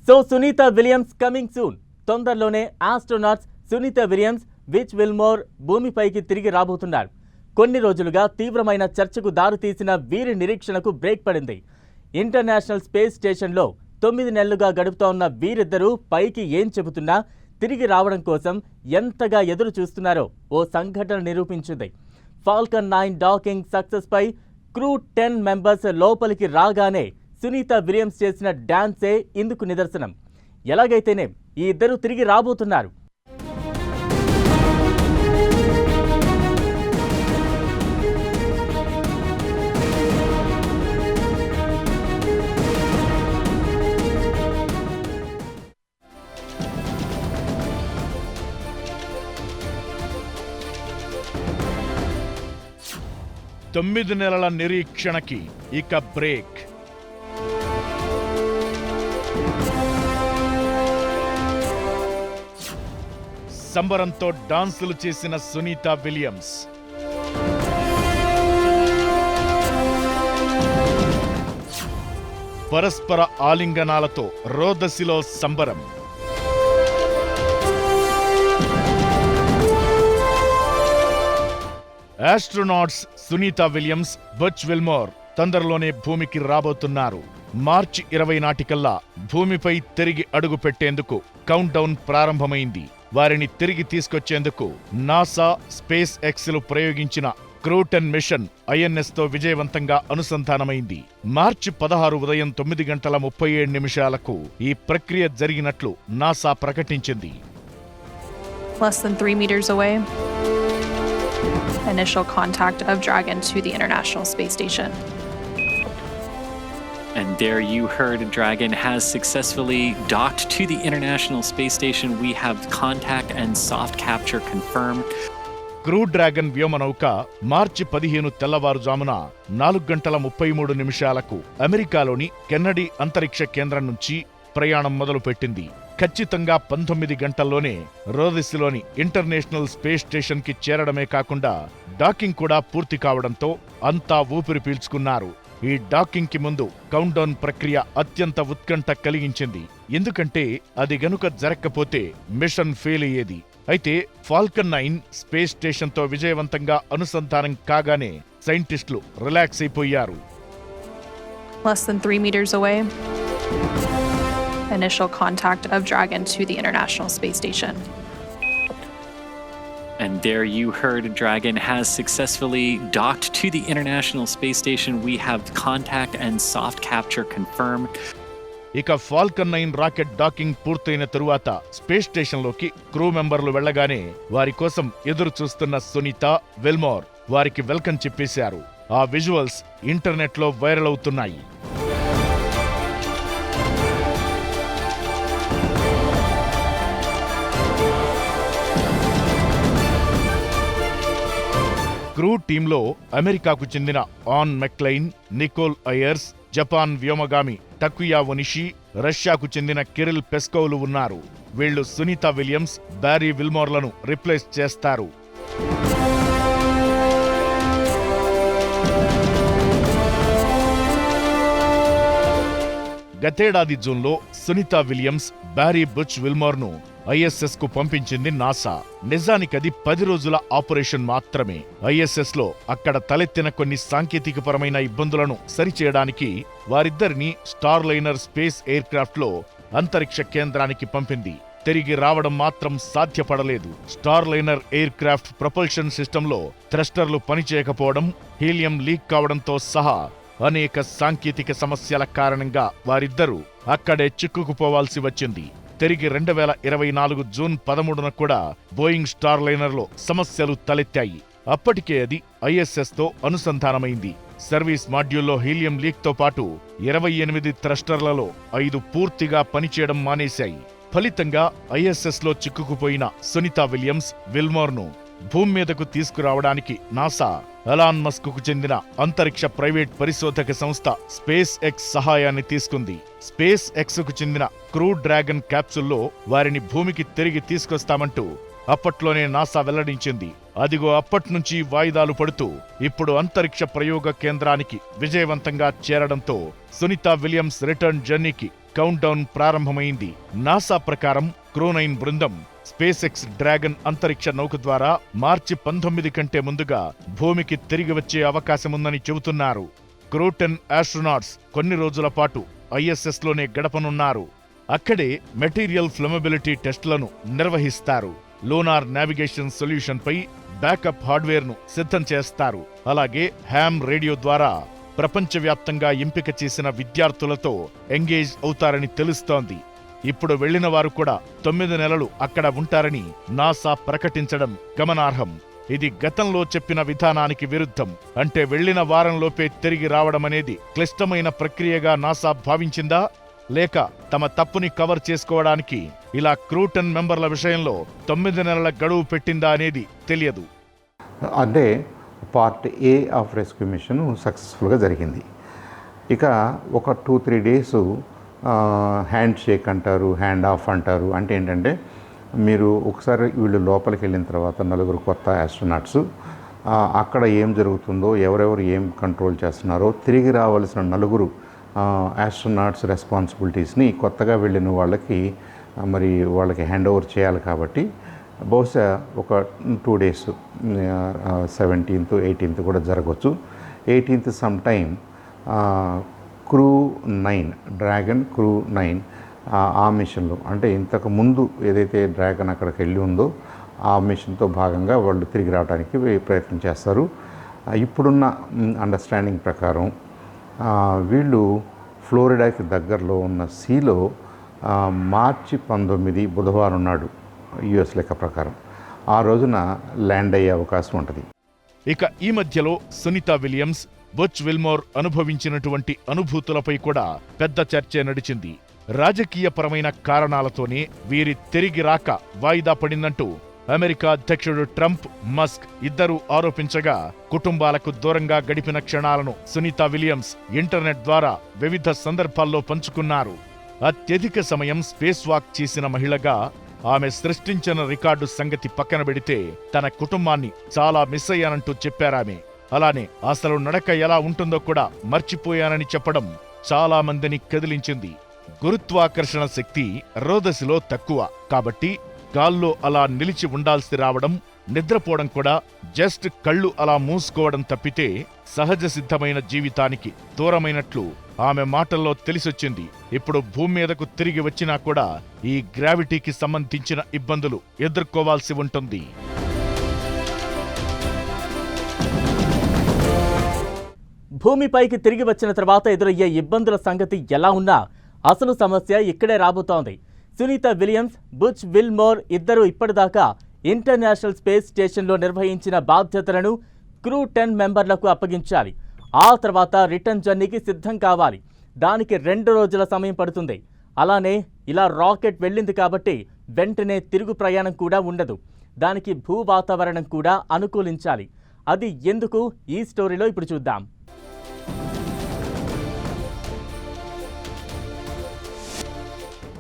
So Sunita Williams coming soon. తొందరలోనే astronauts Sunita Williams, విచ్ Wilmore భూమిపైకి తిరిగి రాబోతున్నారు. కొన్ని రోజులుగా తీవ్రమైన చర్చకు దారితీసిన వీరి నిరీక్షణకు బ్రేక్ పడింది. ఇంటర్నేషనల్ స్పేస్ స్టేషన్లో 9 నెలలుగా గడుపుతోన్న వీరిద్దరూ పైకి ఏం చెబుతున్నా తిరిగి రావడం కోసం ఎంతగా ఎదురు చూస్తున్నారో ఓ సంఘటన నిరూపించింది. ఫాల్కన్ 9 డాకింగ్ సక్సెస్ పై క్రూ 10 మెంబర్స్ లోపలికి రాగానే సునీత విలియమ్స్ చేసిన డాన్సే ఇందుకు నిదర్శనం. ఎలాగైతేనే ఈ ఇద్దరు తిరిగి రాబోతున్నారు. తొమ్మిది నెలల నిరీక్షణకి ఇక బ్రేక్. సంబరంతో డాన్సులు చేసిన సునీత విలియమ్స్, పరస్పర ఆలింగనాలతో రోదసిలో సంబరం. Astronauts Sunita Williams, Butch Wilmore తొందరలోనే భూమికి రాబోతున్నారు. మార్చి 20 నాటికల్లా భూమిపై తిరిగి అడుగు పెట్టేందుకు కౌంట్ డౌన్ ప్రారంభమైంది. వారిని తిరిగి తీసుకొచ్చేందుకు నాసా, స్పేస్ ఎక్స్ లు ప్రయోగించిన క్రూ 10 మిషన్ INS తో విజయవంతంగా అనుసంధానమైంది. మార్చి 16 ఉదయం 9 గంటల 37 నిమిషాలకు ఈ ప్రక్రియ జరిగినట్లు నాసా ప్రకటించింది. Less than 3 meters away. Initial contact of Dragon to the International Space Station. And there you heard Dragon has successfully docked to the International Space Station. We have contact and soft capture confirmed. Crew Dragon వ్యోమనౌక మార్చి 15 తెల్లవారుజామున 4 గంటల 33 నిమిషాలకు అమెరికాలోని Kennedy అంతరిక్ష కేంద్రం నుంచి ప్రయాణం మొదలుపెట్టింది. ఖచ్చితంగా 19 గంటల్లోనే రోదసిలోని ఇంటర్నేషనల్ స్పేస్ స్టేషన్ కి చేరడమే కాకుండా డాకింగ్ కూడా పూర్తి కావడంతో అంతా ఊపిరి పీల్చుకున్నారు. ఈ డాకింగ్ కి ముందు కౌంట్ డౌన్ ప్రక్రియ అత్యంత ఉత్కంఠ కలిగించింది. ఎందుకంటే అది గనుక జరగకపోతే మిషన్ ఫెయిల్ అయ్యేది. అయితే ఫాల్కన్ 9 స్పేస్ స్టేషన్ తో విజయవంతంగా అనుసంధానం కాగానే సైంటిస్టులు రిలాక్స్ అయిపోయారు. Less than 3 meters away. Initial contact of Dragon to the International Space Station. And there you heard Dragon has successfully docked to the International Space Station. We have contact and soft capture confirmed. ఇక Falcon 9 rocket docking పూర్తయిన తరువాత space స్టేషన్లోకి crew మెంబర్లు వెళ్లగానే వారి కోసం ఎదురు చూస్తున్న Sunitha Wilmore వారికి వెల్కమ్ చెప్పేశారు. ఆ విజువల్స్ ఇంటర్నెట్లో వైరల్ అవుతున్నాయి. క్రూ టీంలో అమెరికాకు చెందిన Anne McClain, Nicole Ayers, Japan వ్యోమగామి టకుయా ఒనిషి, రష్యాకు చెందిన కిరిల్ పెస్కోవ్లు ఉన్నారు. వీళ్లు సునీత విలియమ్స్, బ్యారీ విల్మోర్లను రిప్లేస్ చేస్తారు. గతేడాది జూన్లో సునీత విలియమ్స్, బ్యారీ బచ్ విల్మోర్ను ISS కు పంపించింది నాసా. నిజానికది 10 రోజుల ఆపరేషన్ మాత్రమే. ISS లో అక్కడ తలెత్తిన కొన్ని సాంకేతికపరమైన ఇబ్బందులను సరిచేయడానికి వారిద్దరిని స్టార్లైనర్ స్పేస్ ఎయిర్ క్రాఫ్ట్ లో అంతరిక్ష కేంద్రానికి పంపింది. తిరిగి రావడం మాత్రం సాధ్యపడలేదు. స్టార్లైనర్ ఎయిర్ క్రాఫ్ట్ ప్రొపల్షన్ సిస్టంలో థ్రస్టర్లు పనిచేయకపోవడం, హీలియం లీక్ కావడంతో సహా అనేక సాంకేతిక సమస్యల కారణంగా వారిద్దరూ అక్కడే చిక్కుకుపోవాల్సి వచ్చింది. తిరిగి 2024 జూన్ 13న కూడా బోయింగ్ స్టార్లైనర్లో సమస్యలు తలెత్తాయి. అప్పటికే అది ISS తో అనుసంధానమైంది. సర్వీస్ మాడ్యూల్లో హీలియం లీక్తో పాటు 28 థ్రస్టర్లలో 5 పూర్తిగా పనిచేయడం మానేశాయి. ఫలితంగా ISS లో చిక్కుకుపోయిన సునీత విలియమ్స్, విల్మోర్ను భూమి మీదకు తీసుకురావడానికి నాసా ఎలాన్ మస్క్ కు చెందిన అంతరిక్ష ప్రైవేట్ పరిశోధక సంస్థ స్పేస్ ఎక్స్ సహాయాన్ని తీసుకుంది. స్పేస్ ఎక్స్ కు చెందిన క్రూ డ్రాగన్ క్యాప్సుల్లో వారిని భూమికి తిరిగి తీసుకొస్తామంటూ అప్పట్లోనే నాసా వెల్లడించింది. అదిగో అప్పట్నుంచి వాయిదాలు పడుతూ ఇప్పుడు అంతరిక్ష ప్రయోగ కేంద్రానికి విజయవంతంగా చేరడంతో సునీత విలియమ్స్ రిటర్న్ జర్నీకి కౌంట్ డౌన్ ప్రారంభమైంది. నాసా ప్రకారం క్రూ9 బృందం స్పేస్ ఎక్స్ డ్రాగన్ అంతరిక్ష నౌక ద్వారా మార్చి 19 కంటే ముందుగా భూమికి తిరిగి వచ్చే అవకాశముందని చెబుతున్నారు. క్రూ10 ఆస్ట్రోనాట్స్ కొన్ని రోజుల పాటు ISS లోనే గడపనున్నారు. అక్కడే మెటీరియల్ ఫ్లమబిలిటీ టెస్టులను నిర్వహిస్తారు. లూనార్ నావిగేషన్ సొల్యూషన్ పై బ్యాకప్ హార్డ్వేర్ ను సిద్ధం చేస్తారు. అలాగే హ్యామ్ రేడియో ద్వారా ప్రపంచవ్యాప్తంగా ఎంపిక చేసిన విద్యార్థులతో ఎంగేజ్ అవుతారని తెలుస్తోంది. ఇప్పుడు వెళ్లిన వారు కూడా 9 నెలలు అక్కడ ఉంటారని నాసా ప్రకటించడం గమనార్హం. ఇది గతంలో చెప్పిన విధానానికి విరుద్ధం. అంటే వెళ్లిన వారంలోపే తిరిగి రావడమనేది క్లిష్టమైన ప్రక్రియగా నాసా భావించిందా, లేక తమ తప్పుని కవర్ చేసుకోవడానికి ఇలా క్రూ10 మెంబర్ల విషయంలో 9 నెలల గడువు పెట్టిందా అనేది తెలియదు. అంటే part A of rescue mission సక్సెస్ఫుల్గా జరిగింది. ఇక ఒక 2-3 డేస్ హ్యాండ్ షేక్ అంటారు, హ్యాండ్ ఆఫ్ అంటారు. అంటే ఏంటంటే మీరు ఒకసారి వీళ్ళు లోపలికి వెళ్ళిన తర్వాత 4 కొత్త ఆస్ట్రోనాట్స్ అక్కడ ఏం జరుగుతుందో, ఎవరెవరు ఏం కంట్రోల్ చేస్తున్నారో, తిరిగి రావాల్సిన 4 ఆస్ట్రోనాట్స్ రెస్పాన్సిబిలిటీస్ని కొత్తగా వెళ్ళిన వాళ్ళకి వాళ్ళకి హ్యాండ్ ఓవర్ చేయాలి. కాబట్టి బహుశా ఒక 2 డేస్ 17th 18th కూడా జరగవచ్చు. 18th సమ్ టైమ్ క్రూ9 డ్రాగన్ క్రూ9 ఆ మిషన్లో, అంటే ఇంతకు ముందు ఏదైతే డ్రాగన్ అక్కడికి వెళ్ళి ఉందో ఆ మిషన్తో భాగంగా వాళ్ళు తిరిగి రావడానికి ప్రయత్నం చేస్తారు. ఇప్పుడున్న అండర్స్టాండింగ్ ప్రకారం వీళ్ళు ఫ్లోరిడాకి దగ్గరలో ఉన్న సీలో మార్చి 19 బుధవారం నాడు US లెక్క ప్రకారం ఆ రోజున ల్యాండ్ అయ్యే అవకాశం ఉంటుంది. ఇక ఈ మధ్యలో సునీతా విలియమ్స్, బుచ్ విల్మోర్ అనుభవించినటువంటి అనుభూతులపై కూడా పెద్ద చర్చే నడిచింది. రాజకీయపరమైన కారణాలతోనే వీరి తిరిగి రాక వాయిదా పడిందంటూ అమెరికా అధ్యక్షుడు ట్రంప్, మస్క్ ఇద్దరూ ఆరోపించగా, కుటుంబాలకు దూరంగా గడిపిన క్షణాలను సునీతా విలియమ్స్ ఇంటర్నెట్ ద్వారా వివిధ సందర్భాల్లో పంచుకున్నారు. అత్యధిక సమయం స్పేస్ వాక్ చేసిన మహిళగా ఆమె సృష్టించిన రికార్డు సంగతి పక్కన పెడితే తన కుటుంబాన్ని చాలా మిస్ అయ్యానంటూ చెప్పారామె. అలానే అసలు నడక ఎలా ఉంటుందో కూడా మర్చిపోయానని చెప్పడం చాలా మందిని కదిలించింది. గురుత్వాకర్షణ శక్తి రోదసిలో తక్కువ కాబట్టి గాల్లో అలా నిలిచి ఉండాల్సి రావడం, నిద్రపోవడం కూడా జస్ట్ కళ్ళు అలా మూసుకోవడం తప్పితే సహజ సిద్ధమైన జీవితానికి దూరమైనట్లు ఆమె మాటల్లో తెలిసొచ్చింది. ఇప్పుడు భూమి మీదకు తిరిగి వచ్చినా కూడా ఈ గ్రావిటీకి సంబంధించిన ఇబ్బందులు ఎదుర్కోవాల్సి ఉంటుంది. భూమిపైకి తిరిగి వచ్చిన తర్వాత ఎదురయ్యే ఇబ్బందుల సంగతి ఎలా ఉన్నా అసలు సమస్య ఇక్కడే రాబోతోంది. సునీతా విలియమ్స్, బుచ్ విల్మోర్ ఇద్దరూ ఇప్పటిదాకా ఇంటర్నేషనల్ స్పేస్ స్టేషన్లో నిర్వహించిన బాధ్యతలను క్రూ10 మెంబర్లకు అప్పగించాలి. ఆ తర్వాత రిటర్న్ జర్నీకి సిద్ధం కావాలి. దానికి 2 రోజుల సమయం పడుతుంది. అలానే ఇలా రాకెట్ వెళ్ళింది కాబట్టి వెంటనే తిరుగు ప్రయాణం కూడా ఉండదు. దానికి భూ వాతావరణం కూడా అనుకూలించాలి. అది ఎందుకు ఈ స్టోరీలో ఇప్పుడు చూద్దాం.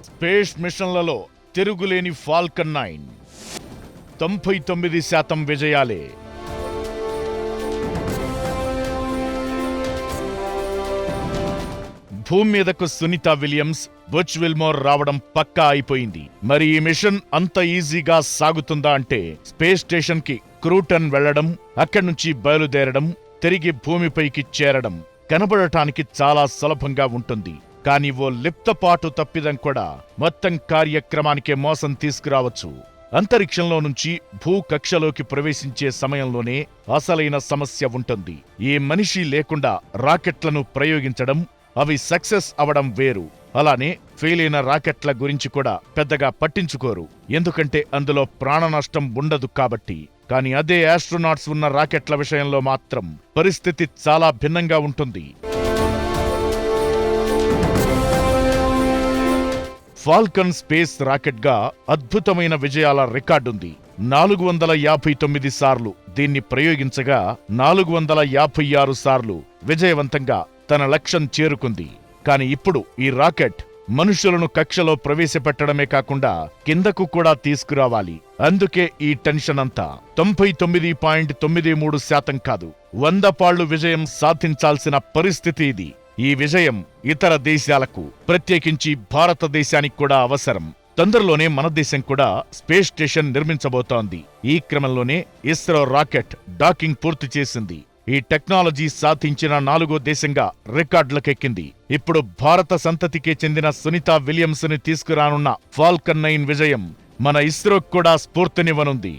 స్పేస్ మిషన్లలో తిరుగులేని ఫాల్కన్ 9 99% విజయాలే. భూమి మీదకు సునీతా విలియమ్స్, బుచ్ విల్మోర్ రావడం పక్కా అయిపోయింది. మరి ఈ మిషన్ అంత ఈజీగా సాగుతుందా అంటే, స్పేస్ స్టేషన్ కి క్రూ10 వెళ్లడం, అక్కడి నుంచి బయలుదేరడం, తిరిగి భూమిపైకి చేరడం కనబడటానికి చాలా సులభంగా ఉంటుంది. కానీ ఓ లిప్తపాటు తప్పిదం కూడా మొత్తం కార్యక్రమానికే మోసం తీసుకురావచ్చు. అంతరిక్షంలో నుంచి భూకక్షలోకి ప్రవేశించే సమయంలోనే అసలైన సమస్య ఉంటుంది. ఏ మనిషి లేకుండా రాకెట్లను ప్రయోగించడం, అవి సక్సెస్ అవడం వేరు. అలానే ఫెయిల్ అయిన రాకెట్ల గురించి కూడా పెద్దగా పట్టించుకోరు, ఎందుకంటే అందులో ప్రాణ నష్టం ఉండదు కాబట్టి. కానీ అదే ఆస్ట్రోనాట్స్ ఉన్న రాకెట్ల విషయంలో మాత్రం పరిస్థితి చాలా భిన్నంగా ఉంటుంది. ఫాల్కన్ స్పేస్ రాకెట్గా అద్భుతమైన విజయాల రికార్డుంది. 459 సార్లు దీన్ని ప్రయోగించగా 456 సార్లు విజయవంతంగా తన లక్ష్యం చేరుకుంది. కాని ఇప్పుడు ఈ రాకెట్ మనుషులను కక్షలో ప్రవేశపెట్టడమే కాకుండా కిందకు కూడా తీసుకురావాలి. అందుకే ఈ టెన్షన్ అంతా. 99.93% కాదు, 100 పాళ్లు విజయం సాధించాల్సిన పరిస్థితి ఇది. ఈ విజయం ఇతర దేశాలకు, ప్రత్యేకించి భారతదేశానికి కూడా అవసరం. తొందరలోనే మన దేశం కూడా స్పేస్ స్టేషన్ నిర్మించబోతోంది. ఈ క్రమంలోనే ఇస్రో రాకెట్ డాకింగ్ పూర్తి చేసింది. ఈ టెక్నాలజీ సాధించిన 4వ దేశంగా రికార్డులకెక్కింది. ఇప్పుడు భారత సంతతికే చెందిన సునీత విలియమ్స్ ని తీసుకురానున్న ఫాల్కన్ 9 విజయం మన ఇస్రోకు కూడా స్ఫూర్తినివ్వనుంది.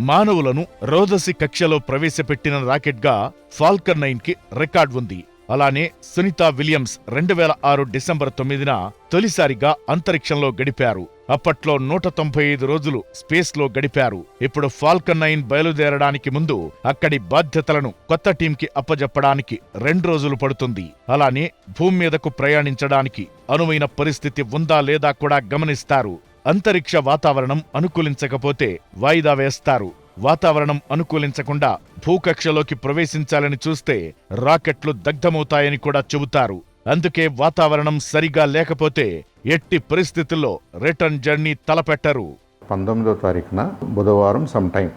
మానవులను రోదసి కక్షలో ప్రవేశపెట్టిన రాకెట్గా ఫాల్కన్ 9కి రికార్డ్ ఉంది. అలానే సునీత విలియమ్స్ 2006 డిసెంబర్ 9న తొలిసారిగా అంతరిక్షంలో గడిపారు. అప్పట్లో 195 రోజులు స్పేస్లో గడిపారు. ఇప్పుడు ఫాల్కన్ 9 బయలుదేరడానికి ముందు అక్కడి బాధ్యతలను కొత్త టీంకి అప్పజెప్పడానికి 2 రోజులు పడుతుంది. అలానే భూమి మీదకు ప్రయాణించడానికి అనువైన పరిస్థితి ఉందా లేదా కూడా గమనిస్తారు. అంతరిక్ష వాతావరణం అనుకూలించకపోతే వాయిదా వేస్తారు. వాతావరణం అనుకూలించకుండా భూకక్షలోకి ప్రవేశించాలని చూస్తే రాకెట్లు దగ్ధమవుతాయని కూడా చెబుతారు. అందుకే వాతావరణం సరిగా లేకపోతే ఎట్టి పరిస్థితుల్లో రిటర్న్ జర్నీ తలపెట్టరు. 19వ తారీఖున బుధవారం సమ్ టైం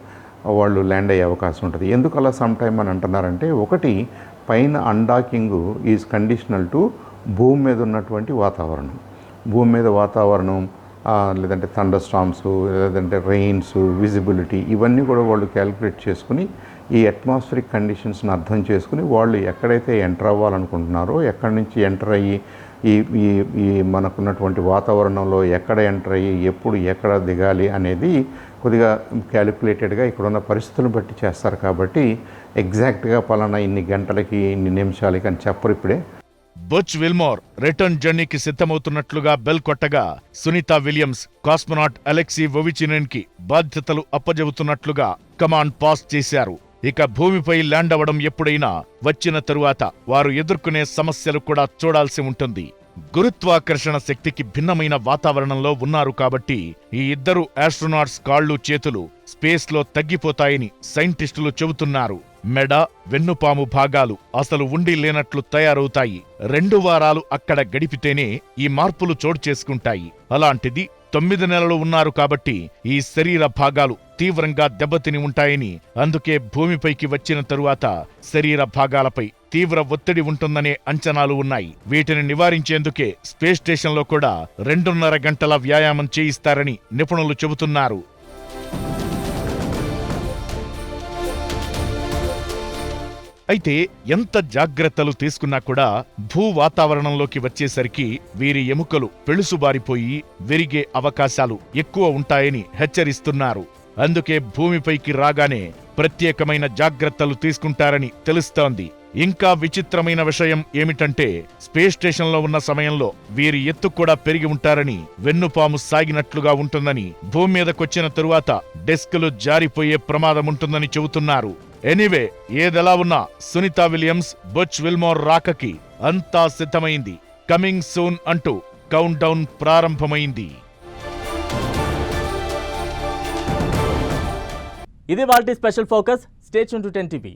వాళ్ళు ల్యాండ్ అయ్యే అవకాశం ఉంటుంది. ఎందుకు అలా సమ్ టైం అని అంటున్నారంటే, ఒకటి పైన అన్డాకింగ్ ఈజ్ కండిషనల్ టు భూమి మీద ఉన్నటువంటి వాతావరణం. భూమి మీద వాతావరణం లేదంటే థండర్ స్టార్మ్స్, లేదంటే రెయిన్స్, విజిబిలిటీ, ఇవన్నీ కూడా వాళ్ళు క్యాలిక్యులేట్ చేసుకుని ఈ అట్మాస్ఫిరిక్ కండిషన్స్ని అర్థం చేసుకుని వాళ్ళు ఎక్కడైతే ఎంటర్ అవ్వాలనుకుంటున్నారో ఎక్కడి నుంచి ఎంటర్ అయ్యి ఈ ఈ ఈ మనకున్నటువంటి వాతావరణంలో ఎక్కడ ఎంటర్ అయ్యి ఎప్పుడు ఎక్కడ దిగాలి అనేది కొద్దిగా క్యాలిక్యులేటెడ్గా ఇక్కడున్న పరిస్థితులను బట్టి చేస్తారు. కాబట్టి ఎగ్జాక్ట్గా పలానా ఇన్ని గంటలకి ఇన్ని నిమిషాలకి అని చెప్పరు ఇప్పుడే. బుచ్ విల్మోర్ రిటర్న్ జర్నీకి సిద్ధమవుతున్నట్లుగా బెల్ కొట్టగా Sunita Williams cosmonaut Alexei Ovchinin కి బాధ్యతలు అప్పజెబుతున్నట్లుగా కమాండ్ పాస్ చేశారు. ఇక భూమిపై ల్యాండ్ అవ్వడం ఎప్పుడైనా వచ్చిన తరువాత వారు ఎదుర్కొనే సమస్యలు కూడా చూడాల్సి ఉంటుంది. గురుత్వాకర్షణ శక్తికి భిన్నమైన వాతావరణంలో ఉన్నారు కాబట్టి ఈ ఇద్దరు ఆస్ట్రోనాట్స్ కాళ్ళు చేతులు స్పేస్లో తగ్గిపోతాయని సైంటిస్టులు చెబుతున్నారు. మెడ, వెన్నుపాము భాగాలు అసలు ఉండి లేనట్లు తయారవుతాయి. 2 వారాలు అక్కడ గడిపితేనే ఈ మార్పులు చోటు చేసుకుంటాయి. అలాంటిది 9 నెలలు ఉన్నారు కాబట్టి ఈ శరీర భాగాలు తీవ్రంగా దెబ్బతిని ఉంటాయని, అందుకే భూమిపైకి వచ్చిన తరువాత శరీర భాగాలపై తీవ్ర ఒత్తిడి ఉంటుందనే అంచనాలు ఉన్నాయి. వీటిని నివారించేందుకే స్పేస్ స్టేషన్లో కూడా 2.5 గంటల వ్యాయామం చేయిస్తారని నిపుణులు చెబుతున్నారు. అయితే ఎంత జాగ్రత్తలు తీసుకున్నా కూడా భూ వాతావరణంలోకి వచ్చేసరికి వీరి ఎముకలు పెళుసుబారిపోయి విరిగే అవకాశాలు ఎక్కువ ఉంటాయని హెచ్చరిస్తున్నారు. అందుకే భూమిపైకి రాగానే ప్రత్యేకమైన జాగ్రత్తలు తీసుకుంటారని తెలుస్తోంది. ఇంకా విచిత్రమైన విషయం ఏమిటంటే, స్పేస్ స్టేషన్లో ఉన్న సమయంలో వీరి ఎత్తు కూడా పెరిగి ఉంటారని, వెన్నుపాము సాగినట్లుగా ఉంటుందని, భూమి మీదకొచ్చిన తరువాత డెస్క్లు జారిపోయే ప్రమాదముంటుందని చెబుతున్నారు. ఎనీవే, ఏదెలా ఉన్నా సునీత విలియమ్స్, బుచ్ విల్మోర్ రాకకి అంతా సిద్ధమైంది. కమింగ్ సూన్ అంటూ కౌంట్ డౌన్ ప్రారంభమైంది. ఇది వాల్టీ special focus. Stay tune to 10 TV.